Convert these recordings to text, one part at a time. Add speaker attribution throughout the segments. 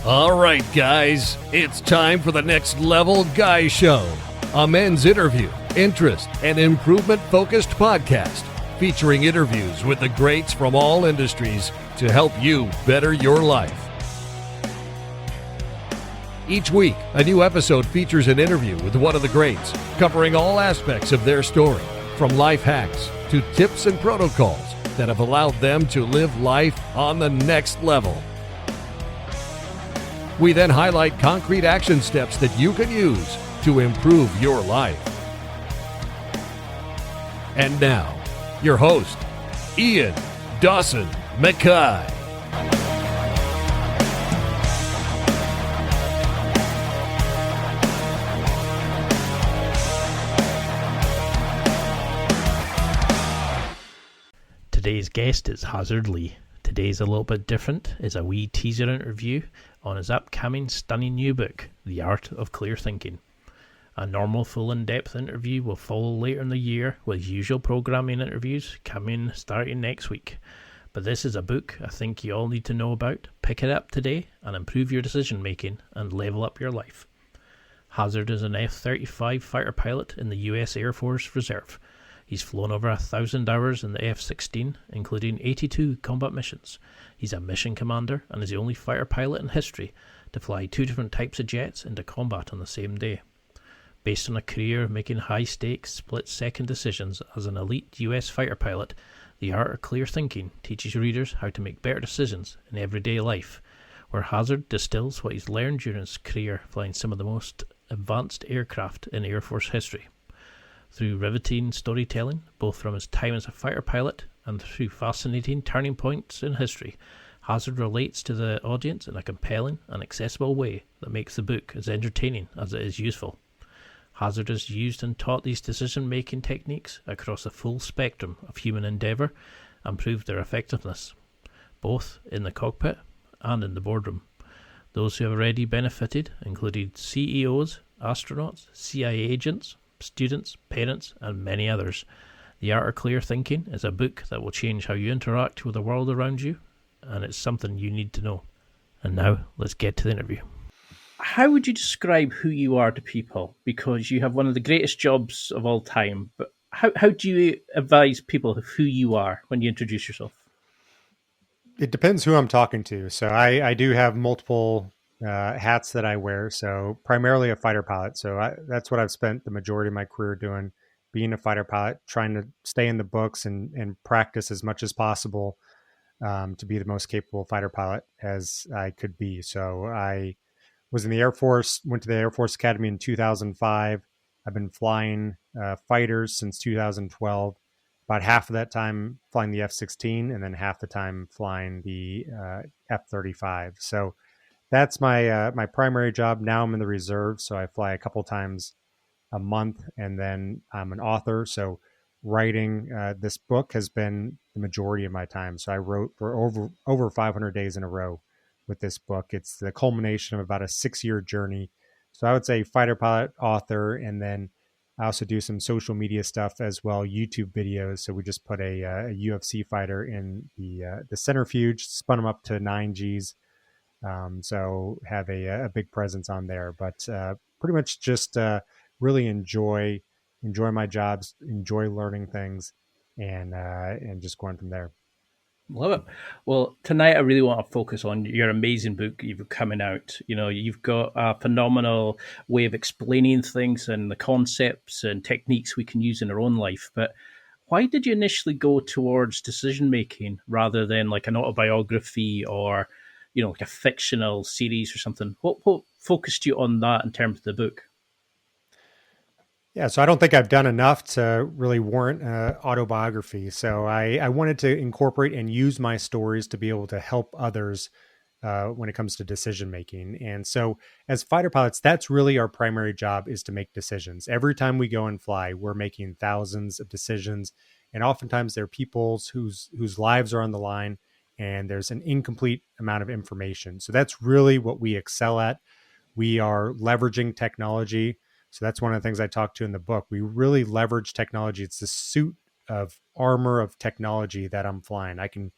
Speaker 1: All right, guys, it's time for the Next Level Guy Show, a men's interview, interest, and improvement-focused podcast featuring interviews with the greats from all industries to help you better your life. Each week, a new episode features an interview with one of the greats, covering all aspects of their story, from life hacks to tips and protocols that have allowed them to live life on the next level. We then highlight concrete action steps that you can use to improve your life. And now, your host, Ian Dawson McKay.
Speaker 2: Today's guest is Hasard Lee. Today's a little bit different. It's a wee teaser interview on his upcoming stunning new book, The Art of Clear Thinking. A normal full in-depth interview will follow later in the year, with usual programming interviews coming starting next week. But this is a book I think you all need to know about. Pick it up today and improve your decision making and level up your life. Hasard is an F-35 fighter pilot in the US Air Force Reserve. He's flown over 1,000 hours in the F-16, including 82 combat missions. He's a mission commander and is the only fighter pilot in history to fly two different types of jets into combat on the same day. Based on a career of making high-stakes, split-second decisions as an elite US fighter pilot, The Art of Clear Thinking teaches readers how to make better decisions in everyday life, where Hasard distills what he's learned during his career flying some of the most advanced aircraft in Air Force history. Through riveting storytelling, both from his time as a fighter pilot and through fascinating turning points in history, Hasard relates to the audience in a compelling and accessible way that makes the book as entertaining as it is useful. Hasard has used and taught these decision-making techniques across the full spectrum of human endeavour and proved their effectiveness, both in the cockpit and in the boardroom. Those who have already benefited included CEOs, astronauts, CIA agents, students, parents, and many others. The Art of Clear Thinking is a book that will change how you interact with the world around you, and it's something you need to know. And now, let's get to the interview. How would you describe who you are to people? Because you have one of the greatest jobs of all time, but how do you advise people of who you are when you introduce yourself?
Speaker 3: It depends who I'm talking to. So I do have multiple hats that I wear. So primarily a fighter pilot. So that's what I've spent the majority of my career doing, being a fighter pilot, trying to stay in the books and practice as much as possible to be the most capable fighter pilot as I could be. So I was in the Air Force, went to the Air Force Academy in 2005. I've been flying fighters since 2012. About half of that time flying the F-16 and then half the time flying the F-35. So that's my my primary job. Now I'm in the reserve, so I fly a couple times a month, and then I'm an author. So writing this book has been the majority of my time. So I wrote for over 500 days in a row with this book. It's the culmination of about a 6-year journey. So I would say fighter pilot, author, and then I also do some social media stuff as well, YouTube videos. So we just put a UFC fighter in the centrifuge, spun him up to 9 Gs. So have a big presence on there, but pretty much just really enjoy my jobs, enjoy learning things, and just going from there.
Speaker 2: Love it. Well, tonight I really want to focus on your amazing book you've coming out. You know, you've got a phenomenal way of explaining things and the concepts and techniques we can use in our own life. But why did you initially go towards decision making rather than like an autobiography or, you know, like a fictional series or something? What focused you on that in terms of the book?
Speaker 3: Yeah, so I don't think I've done enough to really warrant autobiography. So I wanted to incorporate and use my stories to be able to help others when it comes to decision making. And so as fighter pilots, that's really our primary job, is to make decisions. Every time we go and fly, we're making thousands of decisions. And oftentimes there are people whose lives are on the line, and there's an incomplete amount of information. So that's really what we excel at. We are leveraging technology. So that's one of the things I talk to in the book. We really leverage technology. It's the suit of armor of technology that I'm flying. I can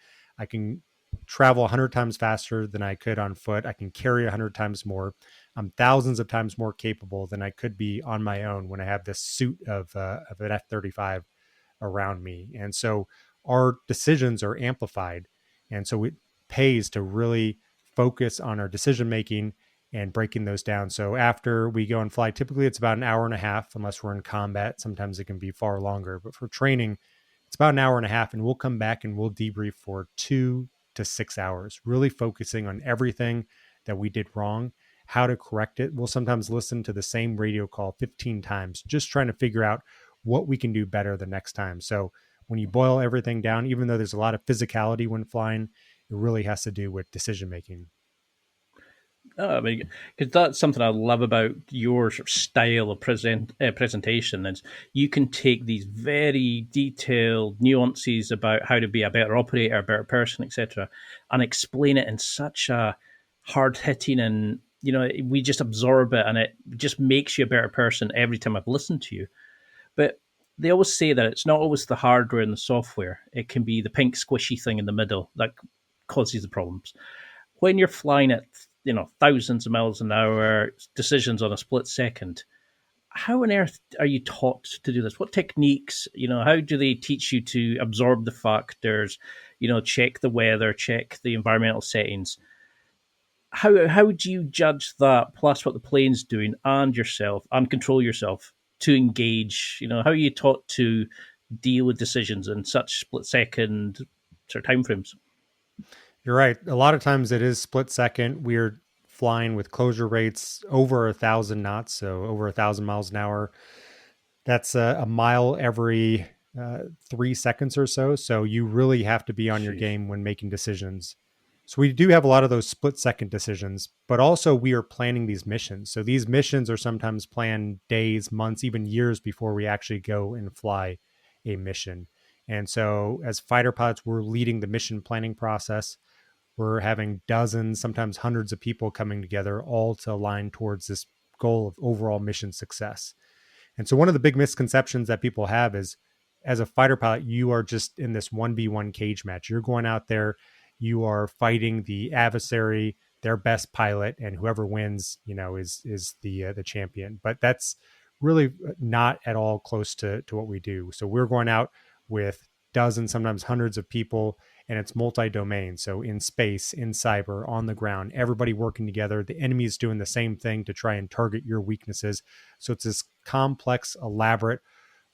Speaker 3: travel 100 times faster than I could on foot. I can carry 100 times more. I'm thousands of times more capable than I could be on my own when I have this suit of an F-35 around me. And so our decisions are amplified. And so it pays to really focus on our decision making and breaking those down. So after we go and fly, typically it's about an hour and a half, unless we're in combat. Sometimes it can be far longer, but for training, it's about an hour and a half, and we'll come back and we'll debrief for 2 to 6 hours, really focusing on everything that we did wrong, how to correct it. We'll sometimes listen to the same radio call 15 times, just trying to figure out what we can do better the next time. So when you boil everything down, even though there's a lot of physicality when flying, it really has to do with decision making.
Speaker 2: Oh, I mean, because that's something I love about your sort of style of presentation is you can take these very detailed nuances about how to be a better operator, a better person, etc., and explain it in such a hard hitting and we just absorb it and it just makes you a better person every time I've listened to you. But they always say that it's not always the hardware and the software; it can be the pink squishy thing in the middle that causes the problems. When you're flying at thousands of miles an hour, decisions on a split second, how on earth are you taught to do this? What techniques, how do they teach you to absorb the factors, check the weather, check the environmental settings? How do you judge that plus what the plane's doing and yourself and control yourself to engage? How are you taught to deal with decisions in such split second sort of timeframes?
Speaker 3: You're right. A lot of times it is split second. We're flying with closure rates over 1,000 knots, so over 1,000 miles an hour. That's a mile every 3 seconds or so. So you really have to be on your game when making decisions. So we do have a lot of those split second decisions, but also we are planning these missions. So these missions are sometimes planned days, months, even years before we actually go and fly a mission. And so as fighter pilots, we're leading the mission planning process. We're having dozens, sometimes hundreds of people coming together, all to align towards this goal of overall mission success. And so one of the big misconceptions that people have is, as a fighter pilot, you are just in this 1v1 cage match. You're going out there, you are fighting the adversary, their best pilot, and whoever wins, is the champion. But that's really not at all close to what we do. So we're going out with dozens, sometimes hundreds of people, and it's multi-domain. So in space, in cyber, on the ground, everybody working together. The enemy is doing the same thing to try and target your weaknesses. So it's this complex, elaborate,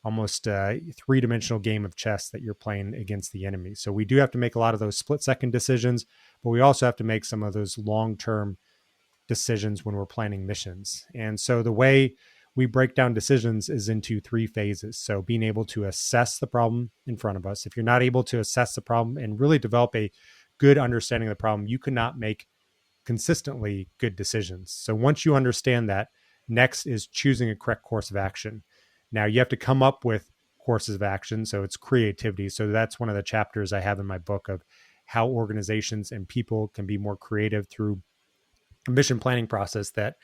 Speaker 3: almost three-dimensional game of chess that you're playing against the enemy. So we do have to make a lot of those split-second decisions, but we also have to make some of those long-term decisions when we're planning missions. And so the way we break down decisions is into 3 phases. So being able to assess the problem in front of us. If you're not able to assess the problem and really develop a good understanding of the problem, you cannot make consistently good decisions. So once you understand that, next is choosing a correct course of action. Now you have to come up with courses of action. So it's creativity. So that's one of the chapters I have in my book of how organizations and people can be more creative through a mission planning process that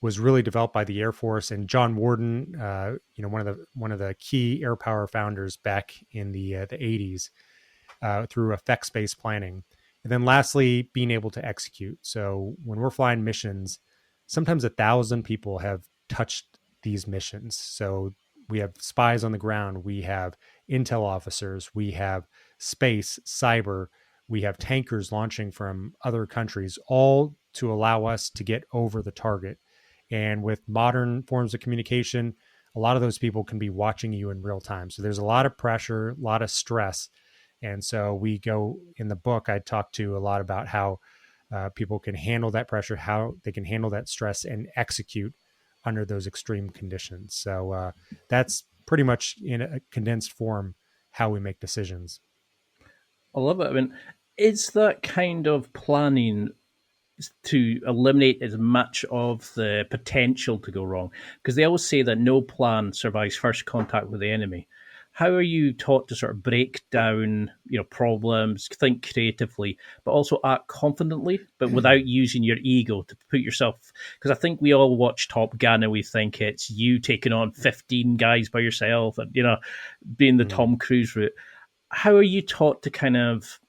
Speaker 3: was really developed by the Air Force and John Warden, one of the key air power founders back in the 80s, through effects-based planning. And then lastly, being able to execute. So when we're flying missions, sometimes 1,000 people have touched these missions. So we have spies on the ground, we have intel officers, we have space, cyber, we have tankers launching from other countries, all to allow us to get over the target. And with modern forms of communication, a lot of those people can be watching you in real time. So there's a lot of pressure, a lot of stress. And so we go in the book, I talk to a lot about how people can handle that pressure, how they can handle that stress and execute under those extreme conditions. So that's pretty much in a condensed form how we make decisions.
Speaker 2: I love it. I mean, is that kind of planning to eliminate as much of the potential to go wrong? Because they always say that no plan survives first contact with the enemy. How are you taught to sort of break down, problems, think creatively, but also act confidently, but without using your ego to put yourself? Because I think we all watch Top Gun and we think it's you taking on 15 guys by yourself and, being the Tom Cruise route. How are you taught to kind of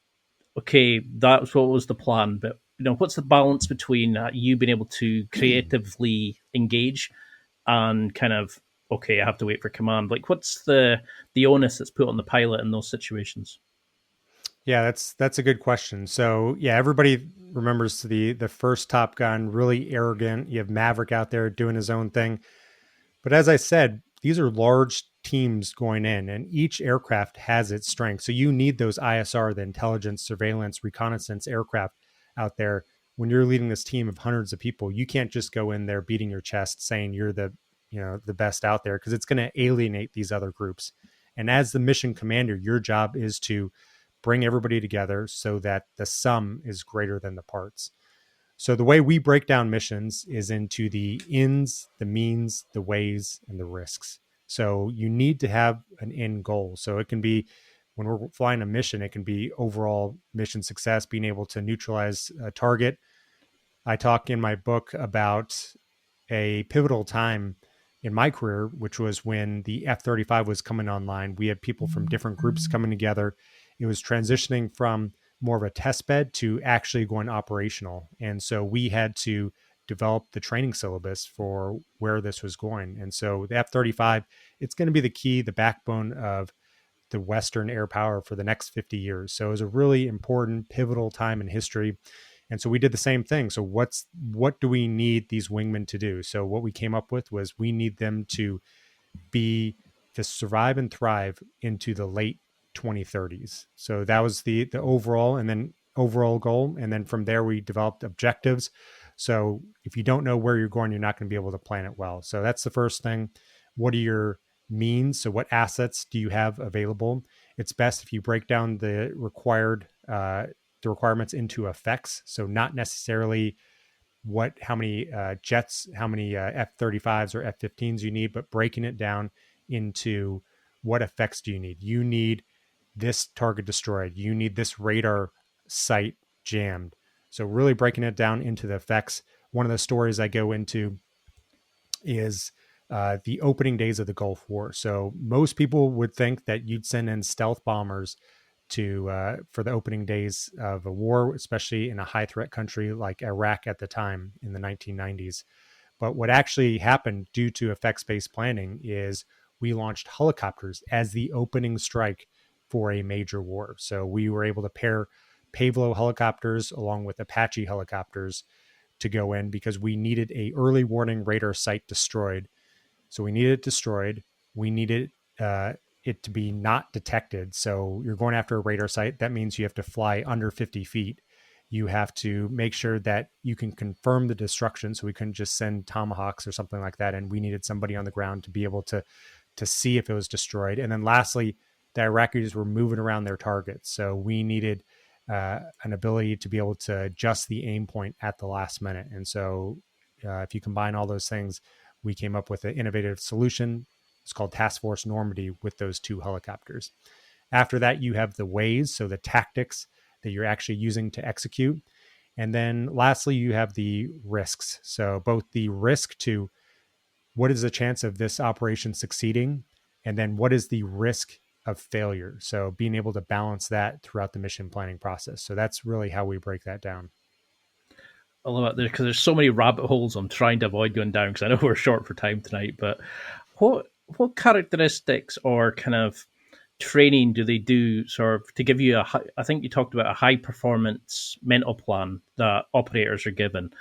Speaker 2: okay, that's what was the plan, but what's the balance between you being able to creatively engage and kind of, okay, I have to wait for command. Like, what's the onus that's put on the pilot in those situations?
Speaker 3: Yeah, that's a good question. So yeah, everybody remembers the first Top Gun, really arrogant. You have Maverick out there doing his own thing. But as I said, these are large teams going in, and each aircraft has its strength. So you need those ISR, the intelligence, surveillance, reconnaissance aircraft out there. When you're leading this team of hundreds of people, you can't just go in there beating your chest saying you're the best out there, because it's going to alienate these other groups. And as the mission commander, your job is to bring everybody together so that the sum is greater than the parts. So the way we break down missions is into the ins, the means, the ways, and the risks. So you need to have an end goal. So it can be, when we're flying a mission, it can be overall mission success, being able to neutralize a target. I talk in my book about a pivotal time in my career, which was when the F-35 was coming online. We had people from different groups coming together. It was transitioning from more of a test bed to actually going operational. And so we had to develop the training syllabus for where this was going. And so the F-35, it's going to be the key, the backbone of the Western air power for the next 50 years. So it was a really important, pivotal time in history. And so we did the same thing. So what do we need these wingmen to do? So what we came up with was we need them to survive and thrive into the late 2030s. So that was the overall, and then overall goal. And then from there, we developed objectives. So if you don't know where you're going, you're not going to be able to plan it well. So that's the first thing. What are your means? So what assets do you have available? It's best if you break down the requirements into effects. So not necessarily how many jets, how many F-35s or F-15s you need, but breaking it down into what effects do you need. You need this target destroyed. You need this radar site jammed. So really breaking it down into the effects. One of the stories I go into is the opening days of the Gulf War. So most people would think that you'd send in stealth bombers for the opening days of a war, especially in a high threat country like Iraq at the time in the 1990s. But what actually happened due to effects-based planning is we launched helicopters as the opening strike for a major war. So we were able to pair Pavlo helicopters along with Apache helicopters to go in because we needed a early warning radar site destroyed. So we needed it destroyed. We needed it to be not detected. So you're going after a radar site. That means you have to fly under 50 feet. You have to make sure that you can confirm the destruction. So we couldn't just send Tomahawks or something like that. And we needed somebody on the ground to be able to see if it was destroyed. And then lastly, the Iraqis were moving around their targets. So we needed an ability to be able to adjust the aim point at the last minute. And so if you combine all those things, we came up with an innovative solution. It's called Task Force Normandy with those two helicopters. After that, you have the ways, so the tactics that you're actually using to execute. And then lastly, you have the risks. So both the risk to what is the chance of this operation succeeding, and then what is the risk of failure. So being able to balance that throughout the mission planning process. So that's really how we break that down.
Speaker 2: I love it there because there's so many rabbit holes I'm trying to avoid going down because I know we're short for time tonight. But what characteristics or kind of training do they do sort of to give you I think you talked about a high performance mental plan that operators are given,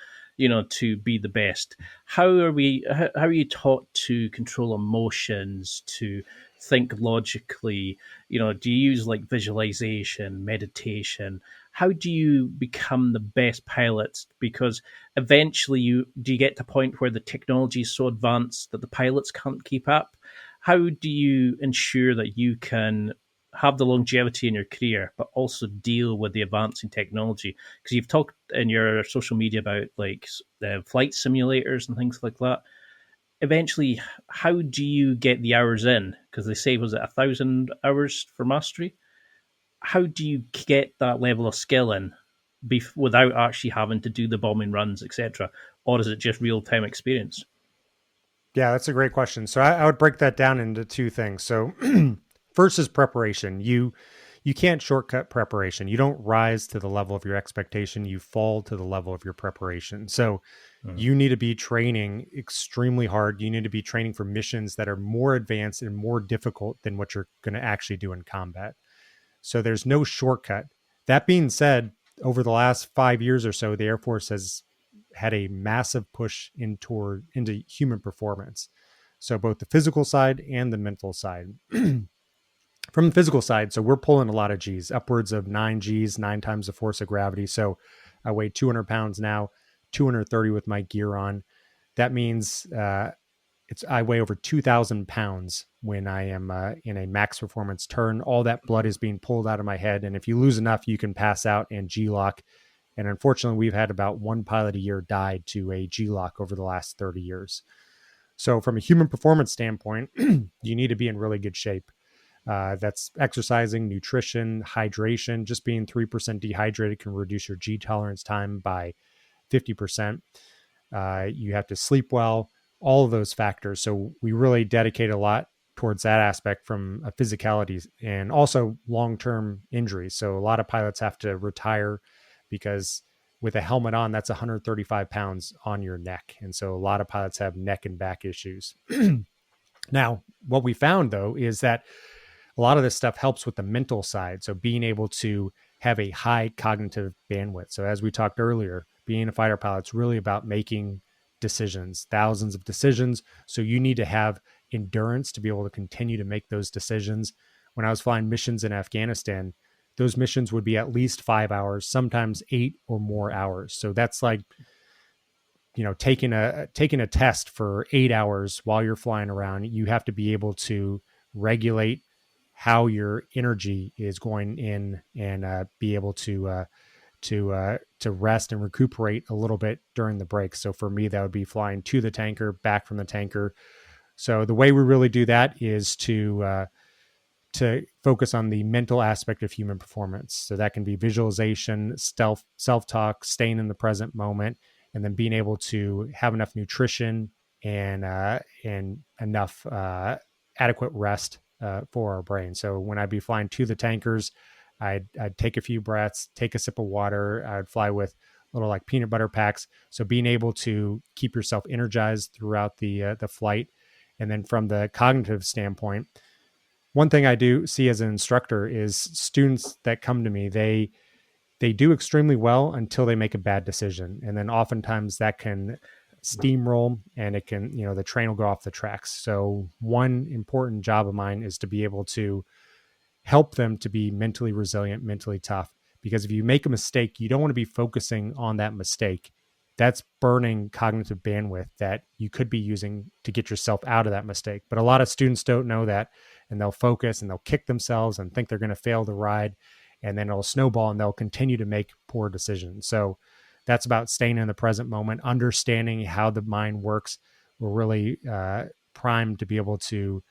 Speaker 2: to be the best. How are you taught to control emotions, to think logically? Do you use like visualization, meditation? How do you become the best pilots? Because eventually do you get to a point where the technology is so advanced that the pilots can't keep up? How do you ensure that you can have the longevity in your career, but also deal with the advancing technology? Because you've talked in your social media about like flight simulators and things like that. Eventually, how do you get the hours in? Because they say, was it 1,000 hours for mastery? How do you get that level of skill in without actually having to do the bombing runs, etc.? Or is it just real time experience?
Speaker 3: Yeah, that's a great question. So I would break that down into two things. So first is preparation. You you can't shortcut preparation. You don't rise to the level of your expectation. You fall to the level of your preparation. So you need to be training extremely hard. You need to be training for missions that are more advanced and more difficult than what you're going to actually do in combat. So there's no shortcut. That being said, over the last 5 years or so, the Air Force has had a massive push into human performance. So both the physical side and the mental side. From the physical side, so we're pulling a lot of G's, upwards of 9 G's, 9 times the force of gravity. So I weigh 200 pounds now, 230 with my gear on. That means I weigh over 2,000 pounds when I am in a max performance turn. All that blood is being pulled out of my head. And if you lose enough, you can pass out and G-lock. And unfortunately, we've had about one pilot a year die to a G-lock over the last 30 years. So from a human performance standpoint, you need to be in really good shape. That's exercising, nutrition, hydration. Just being 3% dehydrated can reduce your G tolerance time by 50%. You have to sleep well, all of those factors. So we really dedicate a lot towards that aspect from a physicality and also long-term injuries. So a lot of pilots have to retire because with a helmet on, that's 135 pounds on your neck. And so a lot of pilots have neck and back issues. Now, what we found though, is that a lot of this stuff helps with the mental side. So being able to have a high cognitive bandwidth. So as we talked earlier, being a fighter pilot is really about making decisions, thousands of decisions. So you need to have endurance to be able to continue to make those decisions. When I was flying missions in Afghanistan, those missions would be at least 5 hours, sometimes 8 or more hours. So that's like, taking a test for 8 hours while you're flying around. You have to be able to regulate how your energy is going in and be able to rest and recuperate a little bit during the break. So for me, that would be flying to the tanker, back from the tanker. So the way we really do that is to focus on the mental aspect of human performance. So that can be visualization, self-talk, staying in the present moment, and then being able to have enough nutrition and enough adequate rest for our brain. So when I'd be flying to the tankers, I'd take a few breaths, take a sip of water. I'd fly with little like peanut butter packs. So being able to keep yourself energized throughout the flight. And then from the cognitive standpoint, one thing I do see as an instructor is students that come to me, they do extremely well until they make a bad decision. And then oftentimes that can steamroll and it can, the train will go off the tracks. So one important job of mine is to be able to help them to be mentally resilient, mentally tough. Because if you make a mistake, you don't want to be focusing on that mistake. That's burning cognitive bandwidth that you could be using to get yourself out of that mistake. But a lot of students don't know that, and they'll focus and they'll kick themselves and think they're going to fail the ride, and then it'll snowball and they'll continue to make poor decisions. So that's about staying in the present moment, understanding how the mind works. We're really primed to be able to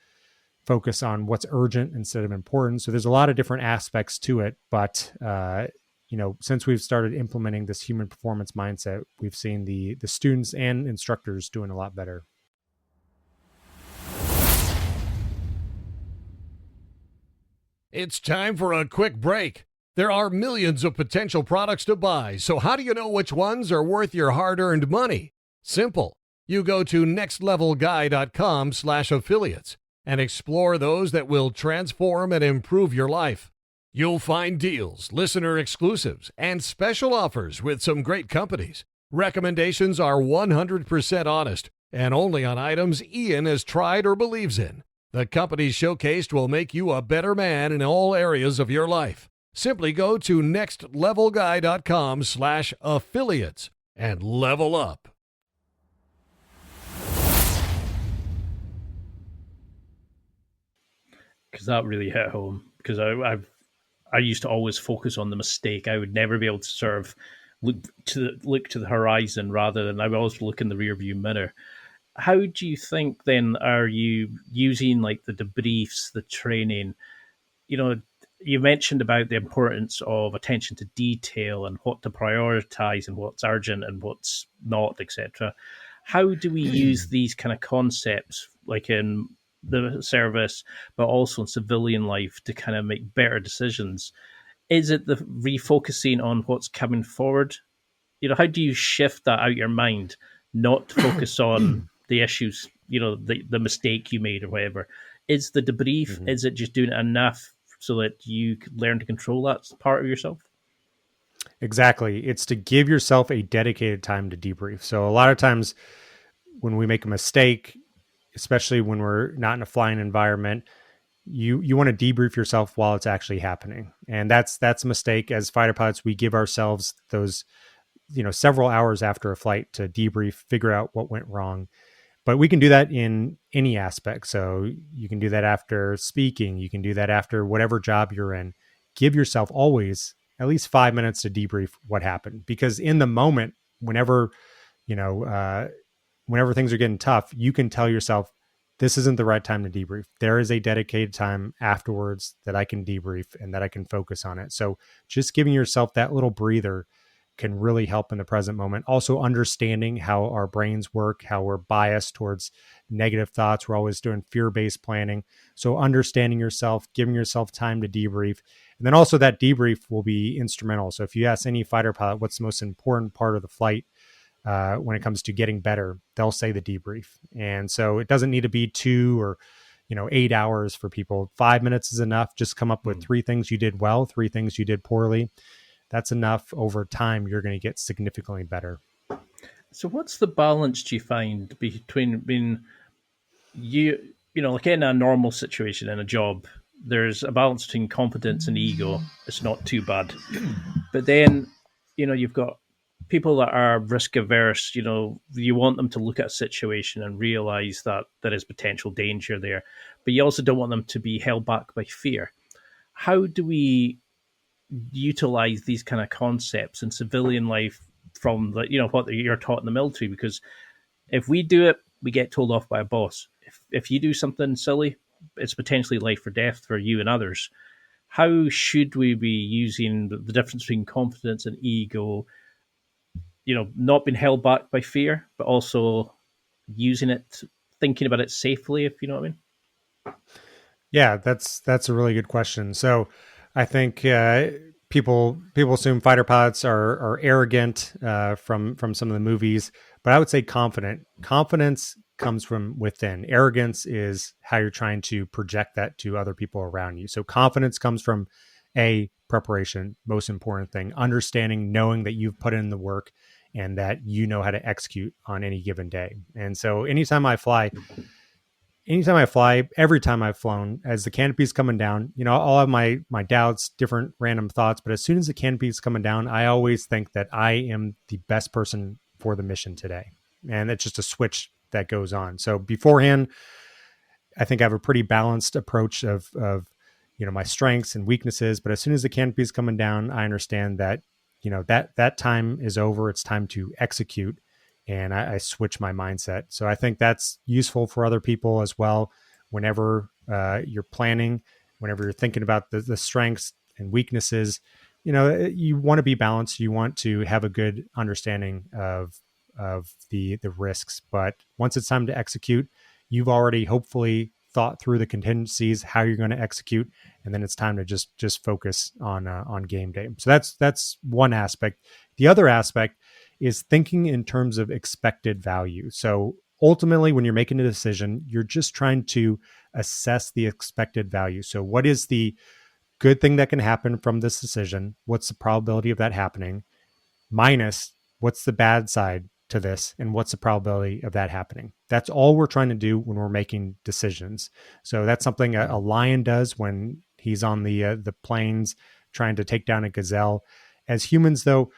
Speaker 3: focus on what's urgent instead of important. So there's a lot of different aspects to it, but since we've started implementing this human performance mindset, we've seen the students and instructors doing a lot better.
Speaker 1: It's time for a quick break. There are millions of potential products to buy, so how do you know which ones are worth your hard-earned money? Simple. You go to nextlevelguy.com/affiliates and explore those that will transform and improve your life. You'll find deals, listener exclusives, and special offers with some great companies. Recommendations are 100% honest and only on items Ian has tried or believes in. The companies showcased will make you a better man in all areas of your life. Simply go to nextlevelguy.com/affiliates and level up.
Speaker 2: Because that really hit home. Because I used to always focus on the mistake. I would never be able to sort of look to the horizon rather than I would always look in the rearview mirror. How do you think then are you using like the debriefs, the training? You mentioned about the importance of attention to detail and what to prioritize and what's urgent and what's not, etc. How do we use these kind of concepts like in the service, but also in civilian life to kind of make better decisions? Is it the refocusing on what's coming forward? How do you shift that out of your mind, not to focus on the issues, the mistake you made or whatever? Is the debrief,
Speaker 3: Mhm.
Speaker 2: is it just doing it enough so that you learn to control that part of yourself?
Speaker 3: Exactly. It's to give yourself a dedicated time to debrief. So a lot of times when we make a mistake, especially when we're not in a flying environment, you want to debrief yourself while it's actually happening. And that's a mistake. As fighter pilots, we give ourselves those, several hours after a flight to debrief, figure out what went wrong. But we can do that in any aspect. So you can do that after speaking, you can do that after whatever job you're in. Give yourself always at least 5 minutes to debrief what happened, because in the moment, whenever you know whenever things are getting tough, you can tell yourself, this isn't the right time to debrief. There is a dedicated time afterwards that I can debrief and that I can focus on it. So just giving yourself that little breather can really help in the present moment. Also understanding how our brains work, how we're biased towards negative thoughts. We're always doing fear-based planning. So understanding yourself, giving yourself time to debrief. And then also that debrief will be instrumental. So if you ask any fighter pilot, what's the most important part of the flight, when it comes to getting better, they'll say the debrief. And so it doesn't need to be 2 or 8 hours for people. 5 minutes is enough. Just come up with 3 things you did well, 3 things you did poorly. That's enough. Over time, you're going to get significantly better.
Speaker 2: So what's the balance do you find between being like in a normal situation in a job, there's a balance between confidence and ego. It's not too bad. But then, you've got people that are risk averse. You want them to look at a situation and realize that there is potential danger there, but you also don't want them to be held back by fear. How do we utilize these kind of concepts in civilian life from what you're taught in the military? Because if we do it, we get told off by a boss. If you do something silly, it's potentially life or death for you and others. How should we be using the difference between confidence and ego, not being held back by fear, but also using it, thinking about it safely, if you know what I mean?
Speaker 3: Yeah, that's a really good question. So I think people assume fighter pilots are arrogant from some of the movies, but I would say confident. Confidence comes from within. Arrogance is how you're trying to project that to other people around you. So confidence comes from preparation, most important thing, understanding, knowing that you've put in the work and that you know how to execute on any given day. And so anytime I fly, every time I've flown, as the canopy's coming down, I'll have my doubts, different random thoughts, but as soon as the canopy's coming down, I always think that I am the best person for the mission today. And it's just a switch that goes on. So beforehand, I think I have a pretty balanced approach of my strengths and weaknesses, but as soon as the canopy's coming down, I understand that, that time is over. It's time to execute. And I switch my mindset. So I think that's useful for other people as well. Whenever you're planning, whenever you're thinking about the strengths and weaknesses, you want to be balanced. You want to have a good understanding of the risks. But once it's time to execute, you've already hopefully thought through the contingencies, how you're going to execute, and then it's time to just focus on game day. So that's one aspect. The other aspect is thinking in terms of expected value. So ultimately, when you're making a decision, you're just trying to assess the expected value. So what is the good thing that can happen from this decision? What's the probability of that happening? Minus what's the bad side to this, and what's the probability of that happening? That's all we're trying to do when we're making decisions. So that's something a lion does when he's on the plains trying to take down a gazelle. As humans, though,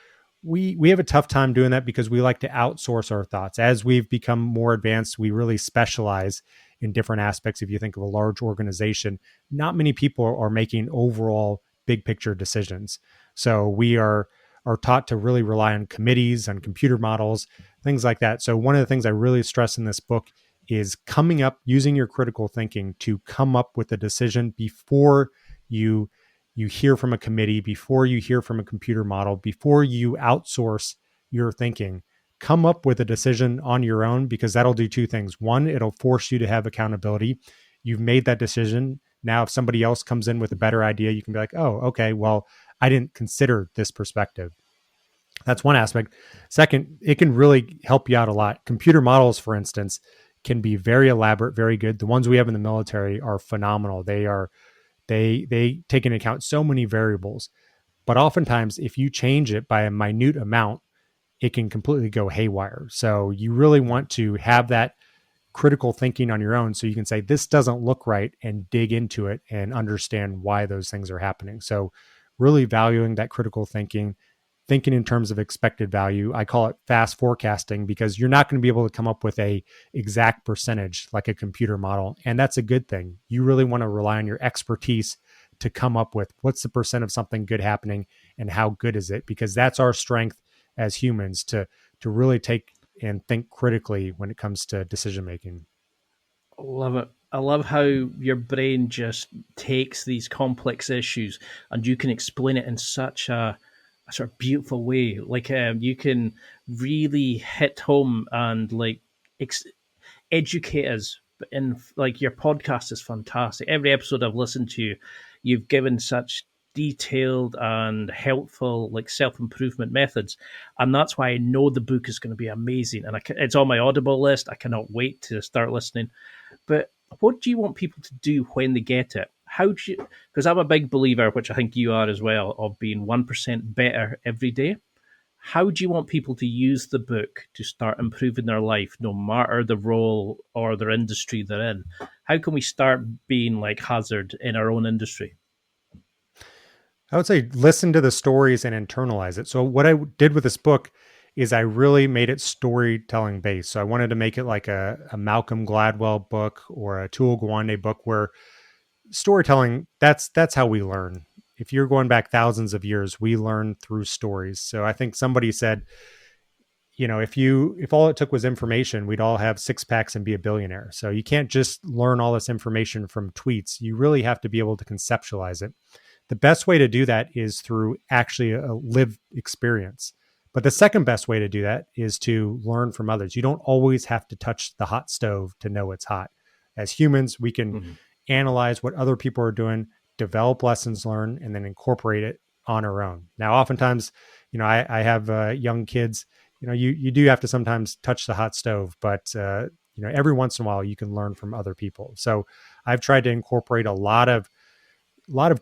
Speaker 3: we have a tough time doing that because we like to outsource our thoughts. As we've become more advanced, we really specialize in different aspects. If you think of a large organization, not many people are making overall big picture decisions. So we are taught to really rely on committees, on computer models, things like that. So one of the things I really stress in this book is coming up, using your critical thinking to come up with a decision before you hear from a committee, before you hear from a computer model, before you outsource your thinking. Come up with a decision on your own, because that'll do 2 things. One, it'll force you to have accountability. You've made that decision. Now, if somebody else comes in with a better idea, you can be like, oh, okay, well, I didn't consider this perspective. That's one aspect. Second, it can really help you out a lot. Computer models, for instance, can be very elaborate, very good. The ones we have in the military are phenomenal. They take into account so many variables. But oftentimes, if you change it by a minute amount, it can completely go haywire. So you really want to have that critical thinking on your own so you can say, this doesn't look right, and dig into it and understand why those things are happening. So really valuing that critical thinking in terms of expected value. I call it fast forecasting, because you're not going to be able to come up with a exact percentage like a computer model. And that's a good thing. You really want to rely on your expertise to come up with what's the percent of something good happening and how good is it, because that's our strength as humans to really take and think critically when it comes to decision making.
Speaker 2: I love it. I love how your brain just takes these complex issues and you can explain it in such a sort of beautiful way. Like you can really hit home and like educate us. In like your podcast is fantastic. Every episode I've listened to, you've given such detailed and helpful like self-improvement methods, and that's why I know the book is going to be amazing, and it's on my Audible list. I cannot wait to start listening. But what do you want people to do when they get it? How do you, because I'm a big believer, which I think you are as well, of being 1% better every day. How do you want people to use the book to start improving their life, no matter the role or their industry they're in? How can we start being like Hasard in our own industry?
Speaker 3: I would say listen to the stories and internalize it. So what I did with this book is I really made it storytelling based. So I wanted to make it like a Malcolm Gladwell book or a Atul Gawande book, where storytelling, that's how we learn. If you're going back thousands of years, we learn through stories. So I think somebody said, if all it took was information, we'd all have six packs and be a billionaire. So you can't just learn all this information from tweets. You really have to be able to conceptualize it. The best way to do that is through actually a lived experience. But the second best way to do that is to learn from others. You don't always have to touch the hot stove to know it's hot. As humans, we can analyze what other people are doing, develop lessons learned, and then incorporate it on our own. Now, oftentimes, I have young kids. You do have to sometimes touch the hot stove, but every once in a while you can learn from other people. So I've tried to incorporate a lot of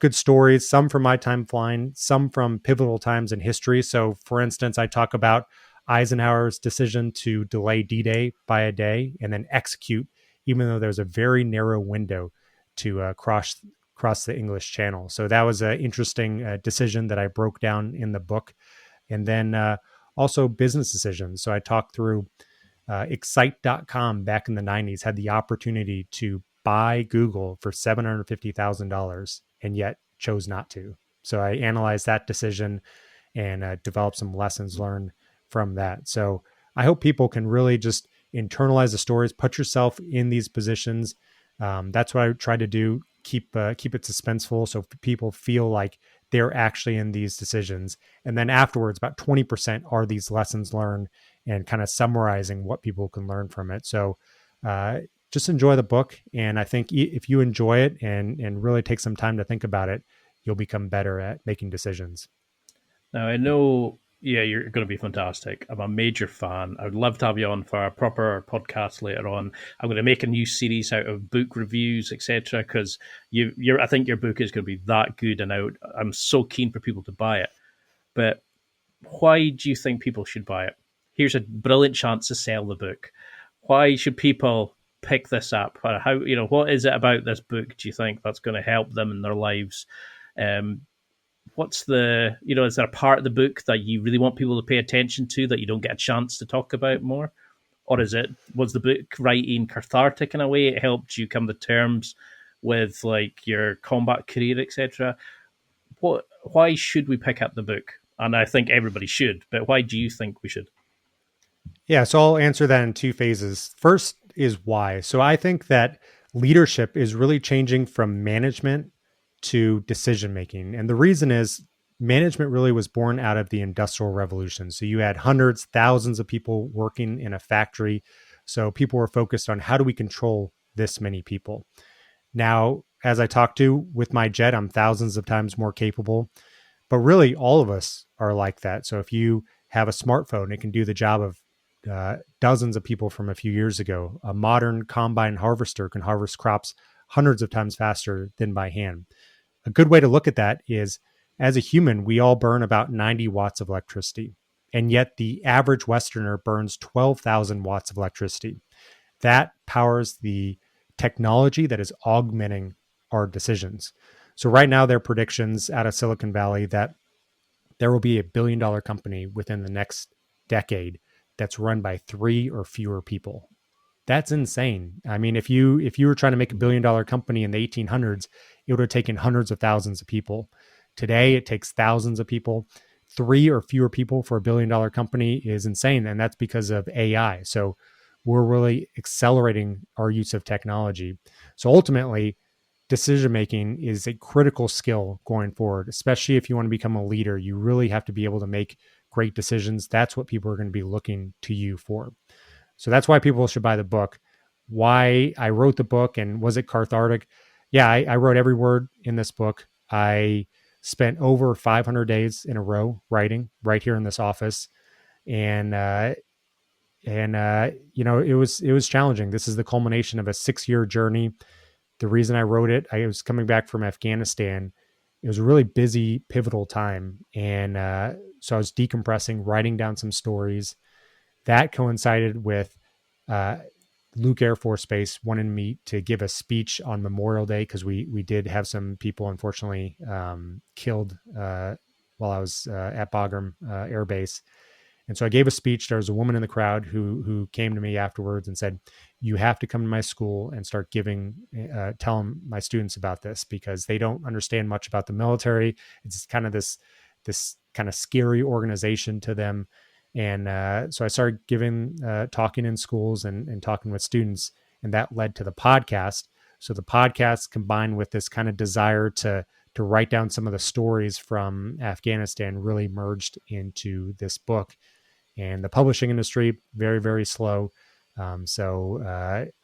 Speaker 3: good stories, some from my time flying, some from pivotal times in history. So for instance, I talk about Eisenhower's decision to delay D-Day by a day and then execute, even though there's a very narrow window to cross the English Channel. So that was an interesting decision that I broke down in the book. And then also business decisions. So I talked through Excite.com back in the 90s had the opportunity to buy Google for $750,000 and yet chose not to. So I analyzed that decision and developed some lessons learned from that. So I hope people can really just internalize the stories, put yourself in these positions. That's what I try to do. Keep it suspenseful so people feel like they're actually in these decisions. And then afterwards, about 20% are these lessons learned and kind of summarizing what people can learn from it. So just enjoy the book. And I think if you enjoy it and really take some time to think about it, you'll become better at making decisions.
Speaker 2: Now, I know, you're going to be fantastic. I'm a major fan. I would love to have you on for a proper podcast later on. I'm going to make a new series out of book reviews, etc., because I think your book is going to be that good, and I'm so keen for people to buy it. But why do you think people should buy it? Here's a brilliant chance to sell the book. Why should people pick this up? How, what is it about this book, do you think, that's going to help them in their lives? What's the, is there a part of the book that you really want people to pay attention to that you don't get a chance to talk about more? Or was the book writing cathartic in a way? It helped you come to terms with like your combat career, etc. Why should we pick up the book? And I think everybody should, but why do you think we should?
Speaker 3: Yeah, so I'll answer that in two phases. First is why. So I think that leadership is really changing from management to decision making. And the reason is management really was born out of the Industrial Revolution. So you had hundreds, thousands of people working in a factory. So people were focused on how do we control this many people? Now, as I talk to with my jet, I'm thousands of times more capable. But really, all of us are like that. So if you have a smartphone, it can do the job of dozens of people from a few years ago. A modern combine harvester can harvest crops hundreds of times faster than by hand. A good way to look at that is, as a human, we all burn about 90 watts of electricity. And yet the average Westerner burns 12,000 watts of electricity. That powers the technology that is augmenting our decisions. So right now, there are predictions out of Silicon Valley that there will be $1 billion company within the next decade that's run by 3 or fewer people. That's insane. I mean, if you were trying to make $1 billion company in the 1800s, it would have taken hundreds of thousands of people. Today, it takes thousands of people. 3 or fewer people for $1 billion company is insane, and that's because of AI. So we're really accelerating our use of technology. So ultimately, decision making is a critical skill going forward, especially if you want to become a leader. You really have to be able to make great decisions. That's what people are going to be looking to you for. So that's why people should buy the book. Why I wrote the book, and was it cathartic? Yeah, I wrote every word in this book. I spent over 500 days in a row writing right here in this office, and it was challenging. This is the culmination of a 6-year journey. The reason I wrote it, I was coming back from Afghanistan. It was a really busy, pivotal time, and so I was decompressing, writing down some stories. That coincided with Luke Air Force Base wanted me to give a speech on Memorial Day, because we did have some people, unfortunately, killed while I was at Bagram Air Base. And so I gave a speech. There was a woman in the crowd who came to me afterwards and said, "You have to come to my school and start telling my students about this, because they don't understand much about the military. It's kind of this kind of scary organization to them." And so I started talking in schools and talking with students, and that led to the podcast. So the podcast, combined with this kind of desire to write down some of the stories from Afghanistan, really merged into this book. And the publishing industry, very, very slow. So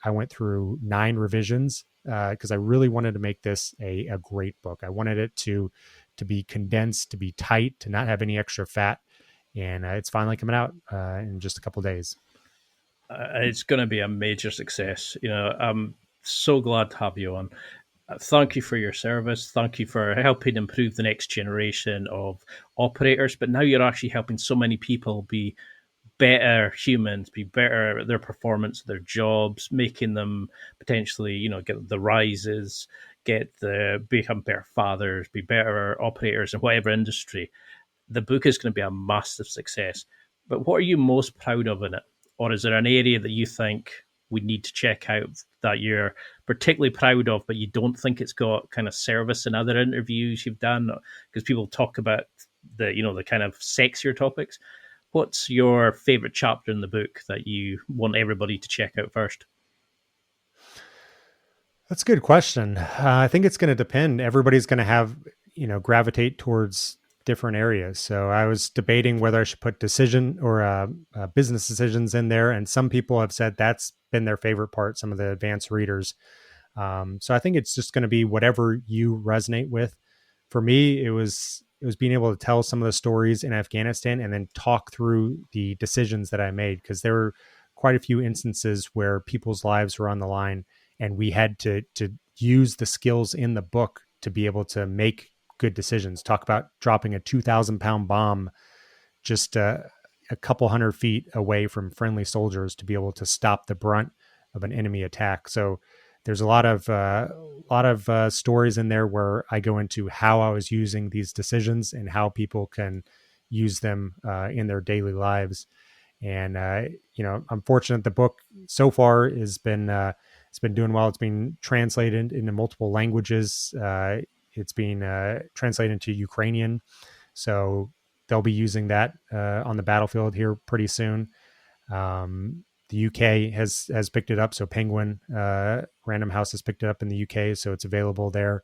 Speaker 3: I went through 9 revisions because I really wanted to make this a great book. I wanted it to be condensed, to be tight, to not have any extra fat. And it's finally coming out in just a couple of days.
Speaker 2: It's going to be a major success. I'm so glad to have you on. Thank you for your service. Thank you for helping improve the next generation of operators. But now you're actually helping so many people be better humans, be better at their performance, their jobs, making them potentially, get the rises, become better fathers, be better operators in whatever industry. The book is going to be a massive success. But what are you most proud of in it? Or is there an area that you think we need to check out that you're particularly proud of, but you don't think it's got kind of service in other interviews you've done? Because people talk about the kind of sexier topics. What's your favorite chapter in the book that you want everybody to check out first?
Speaker 3: That's a good question. I think it's going to depend. Everybody's going to have, gravitate towards different areas. So I was debating whether I should put decision or business decisions in there. And some people have said that's been their favorite part, some of the advanced readers. So I think it's just going to be whatever you resonate with. For me, it was being able to tell some of the stories in Afghanistan and then talk through the decisions that I made, because there were quite a few instances where people's lives were on the line, and we had to use the skills in the book to be able to make good decisions. Talk about dropping a 2,000-pound bomb just a couple hundred feet away from friendly soldiers to be able to stop the brunt of an enemy attack. So there's a lot of stories in there where I go into how I was using these decisions and how people can use them in their daily lives. And I'm fortunate the book so far has been it's been doing well. It's been translated into multiple languages. It's being translated into Ukrainian, so they'll be using that on the battlefield here pretty soon. The UK has picked it up, so Penguin Random House has picked it up in the UK, so it's available there.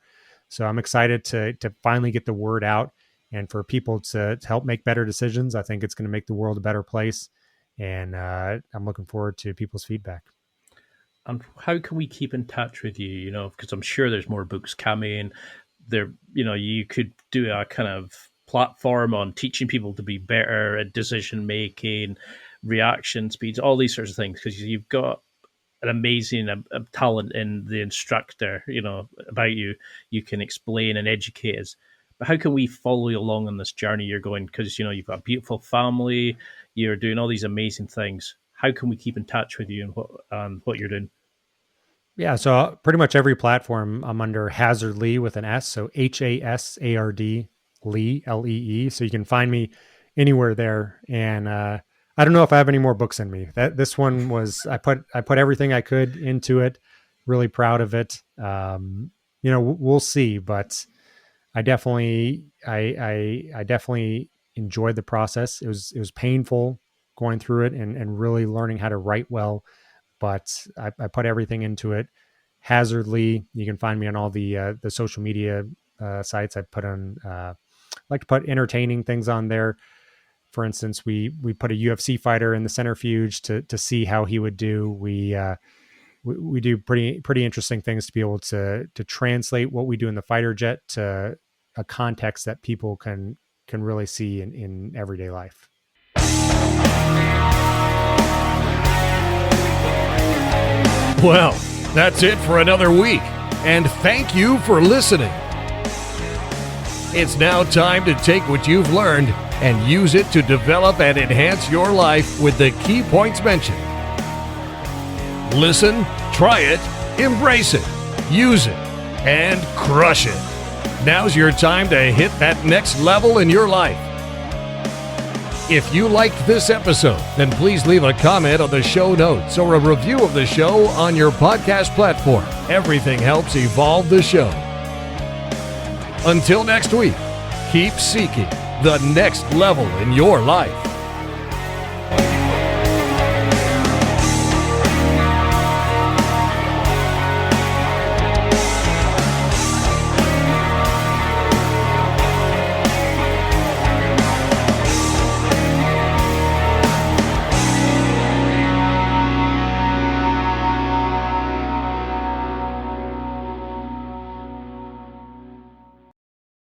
Speaker 3: So I'm excited to finally get the word out and for people to help make better decisions. I think it's going to make the world a better place, and I'm looking forward to people's feedback.
Speaker 2: And how can we keep in touch with you? You know, because I'm sure there's more books coming. There, you know, you could do a kind of platform on teaching people to be better at decision making, reaction speeds, all these sorts of things. Because you've got an amazing talent in the instructor, you know, about you. You can explain and educate us. But how can we follow you along on this journey you're going? Because, you know, you've got a beautiful family, you're doing all these amazing things. How can we keep in touch with you and what you're doing?
Speaker 3: Yeah, so pretty much every platform I'm under Hasard Lee with an S, so Hasard Lee, Lee. So you can find me anywhere there. And I don't know if I have any more books in me. This one was I put everything I could into it. Really proud of it. You know, we'll see, but I definitely enjoyed the process. It was painful going through it and really learning how to write well. But I put everything into it. Hasard Lee, you can find me on all the social media sites. I put on like to put entertaining things on there. For instance, we put a UFC fighter in the centrifuge to see how he would do. We do pretty interesting things to be able to translate what we do in the fighter jet to a context that people can really see in everyday life.
Speaker 1: Well, that's it for another week, and thank you for listening. It's now time to take what you've learned and use it to develop and enhance your life with the key points mentioned. Listen, try it, embrace it, use it, and crush it. Now's your time to hit that next level in your life. If you liked this episode, then please leave a comment on the show notes or a review of the show on your podcast platform. Everything helps evolve the show. Until next week, keep seeking the next level in your life.